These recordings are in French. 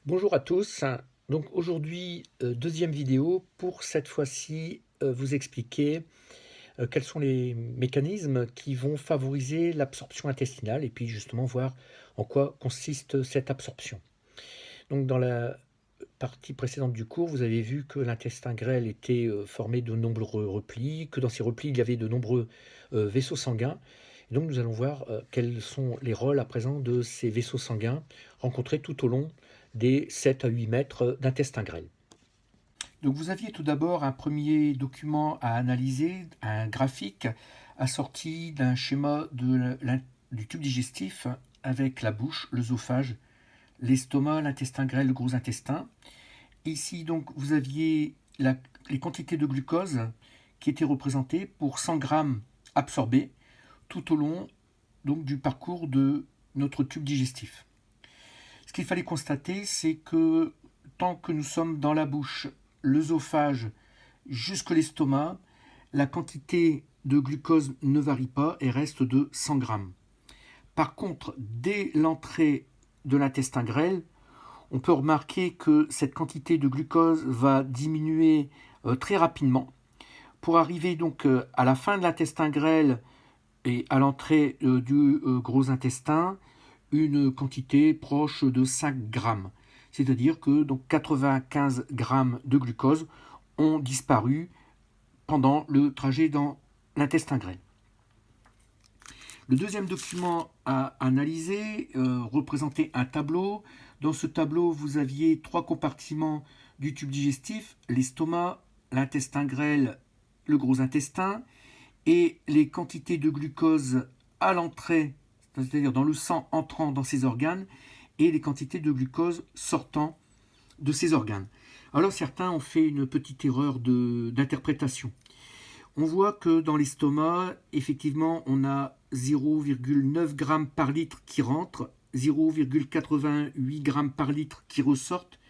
Bonjour à tous. Donc aujourd'hui, deuxième vidéo pour cette fois-ci, vous expliquer, quels sont les mécanismes qui vont favoriser l'absorption intestinale et puis justement voir en quoi consiste cette absorption. Donc dans la partie précédente du cours, vous avez vu que l'intestin grêle était, formé de nombreux replis, que dans ces replis, il y avait de nombreux, vaisseaux sanguins. Et donc nous allons voir, quels sont les rôles à présent de ces vaisseaux sanguins rencontrés tout au long des 7 à 8 mètres d'intestin grêle. Donc vous aviez tout d'abord un premier document à analyser, un graphique assorti d'un schéma du tube digestif avec la bouche, l'œsophage, l'estomac, l'intestin grêle, le gros intestin. Ici, donc, vous aviez les quantités de glucose qui étaient représentées pour 100 grammes absorbés tout au long donc, du parcours de notre tube digestif. Ce qu'il fallait constater, c'est que tant que nous sommes dans la bouche, l'œsophage jusque l'estomac, la quantité de glucose ne varie pas et reste de 100 grammes. Par contre, dès l'entrée de l'intestin grêle, on peut remarquer que cette quantité de glucose va diminuer très rapidement pour arriver donc à la fin de l'intestin grêle et à l'entrée du gros intestin, une quantité proche de 5 grammes. C'est-à-dire que donc 95 grammes de glucose ont disparu pendant le trajet dans l'intestin grêle. Le deuxième document à analyser représentait un tableau. Dans ce tableau, vous aviez 3 compartiments du tube digestif, l'estomac, l'intestin grêle, le gros intestin, et les quantités de glucose à l'entrée, c'est-à-dire dans le sang entrant dans ces organes, et les quantités de glucose sortant de ces organes. Alors certains ont fait une petite erreur d'interprétation. On voit que dans l'estomac, effectivement, on a 0,9 g par litre qui rentrent, 0,88 g par litre qui ressortent.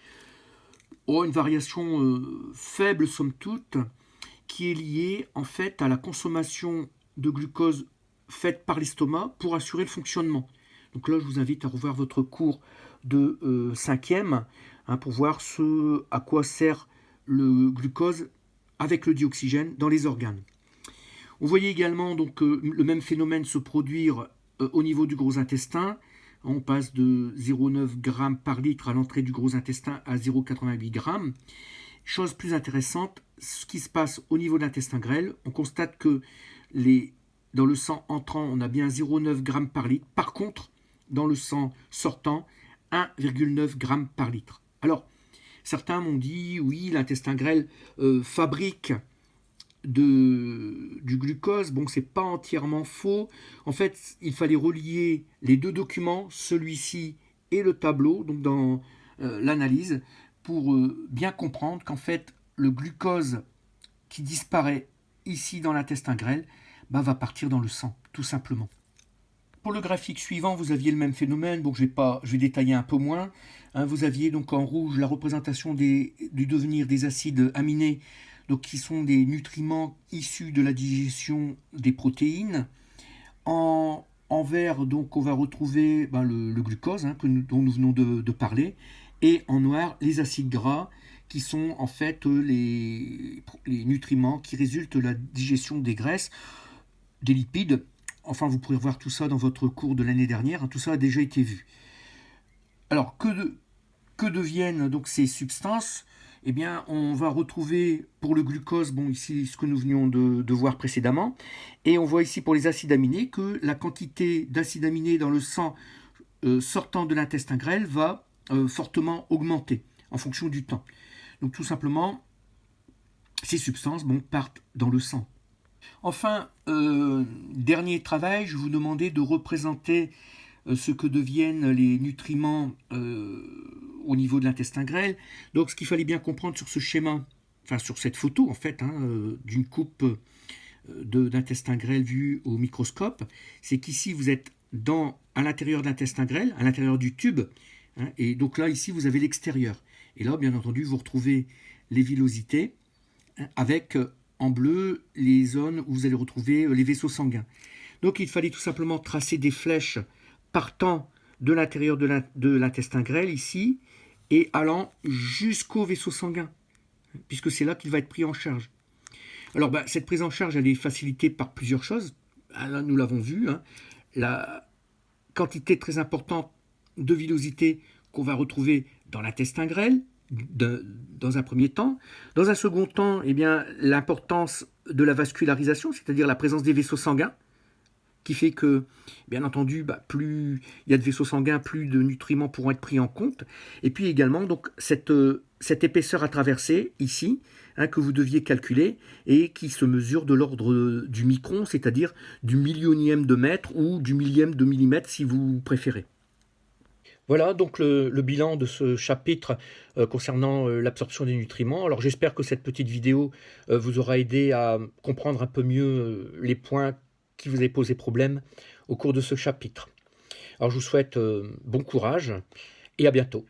Oh, une variation faible somme toute, qui est liée en fait à la consommation de glucose faite par l'estomac pour assurer le fonctionnement. Donc là, je vous invite à revoir votre cours de 5e pour voir ce à quoi sert le glucose avec le dioxygène dans les organes. On voyait également donc le même phénomène se produire au niveau du gros intestin. On passe de 0,9 g par litre à l'entrée du gros intestin à 0,88 g. Chose plus intéressante, ce qui se passe au niveau de l'intestin grêle, on constate que dans le sang entrant, on a bien 0,9 g par litre. Par contre, dans le sang sortant, 1,9 g par litre. Alors, certains m'ont dit, oui, l'intestin grêle fabrique du glucose. Bon, c'est pas entièrement faux. En fait, il fallait relier les deux documents, celui-ci et le tableau, donc dans l'analyse, pour bien comprendre qu'en fait, le glucose qui disparaît ici dans l'intestin grêle va partir dans le sang, tout simplement. Pour le graphique suivant, vous aviez le même phénomène, donc je vais détailler un peu moins. Vous aviez donc en rouge la représentation du devenir des acides aminés, donc qui sont des nutriments issus de la digestion des protéines. En vert, donc, on va retrouver le glucose dont nous venons de parler, et en noir, les acides gras, qui sont en fait les nutriments qui résultent de la digestion des graisses, des lipides. Enfin, vous pourrez voir tout ça dans votre cours de l'année dernière, tout ça a déjà été vu. Alors, que deviennent donc ces substances ? Eh bien, on va retrouver pour le glucose, ici ce que nous venions de voir précédemment, et on voit ici pour les acides aminés que la quantité d'acides aminés dans le sang sortant de l'intestin grêle va fortement augmenter en fonction du temps. Donc tout simplement, ces substances partent dans le sang. Enfin, dernier travail, je vous demandais de représenter ce que deviennent les nutriments au niveau de l'intestin grêle. Donc ce qu'il fallait bien comprendre sur ce schéma, enfin sur cette photo en fait, d'une coupe d'intestin grêle vue au microscope, c'est qu'ici vous êtes à l'intérieur de l'intestin grêle, à l'intérieur du tube, et donc là ici vous avez l'extérieur. Et là bien entendu vous retrouvez les villosités avec en bleu les zones où vous allez retrouver les vaisseaux sanguins. Donc il fallait tout simplement tracer des flèches partant de l'intérieur de l'intestin grêle ici et allant jusqu'au vaisseau sanguin, puisque c'est là qu'il va être pris en charge. Alors, cette prise en charge, elle est facilitée par plusieurs choses. Là, nous l'avons vu, hein, la quantité très importante de villosité qu'on va retrouver dans l'intestin grêle, dans un premier temps. Dans un second temps, eh bien, l'importance de la vascularisation, c'est-à-dire la présence des vaisseaux sanguins, qui fait que, bien entendu, plus il y a de vaisseaux sanguins, plus de nutriments pourront être pris en compte. Et puis également, donc, cette épaisseur à traverser, ici, hein, que vous deviez calculer, et qui se mesure de l'ordre du micron, c'est-à-dire du millionième de mètre ou du millième de millimètre, si vous préférez. Voilà donc le bilan de ce chapitre concernant l'absorption des nutriments. Alors j'espère que cette petite vidéo vous aura aidé à comprendre un peu mieux les points qui vous avaient posé problème au cours de ce chapitre. Alors je vous souhaite bon courage et à bientôt.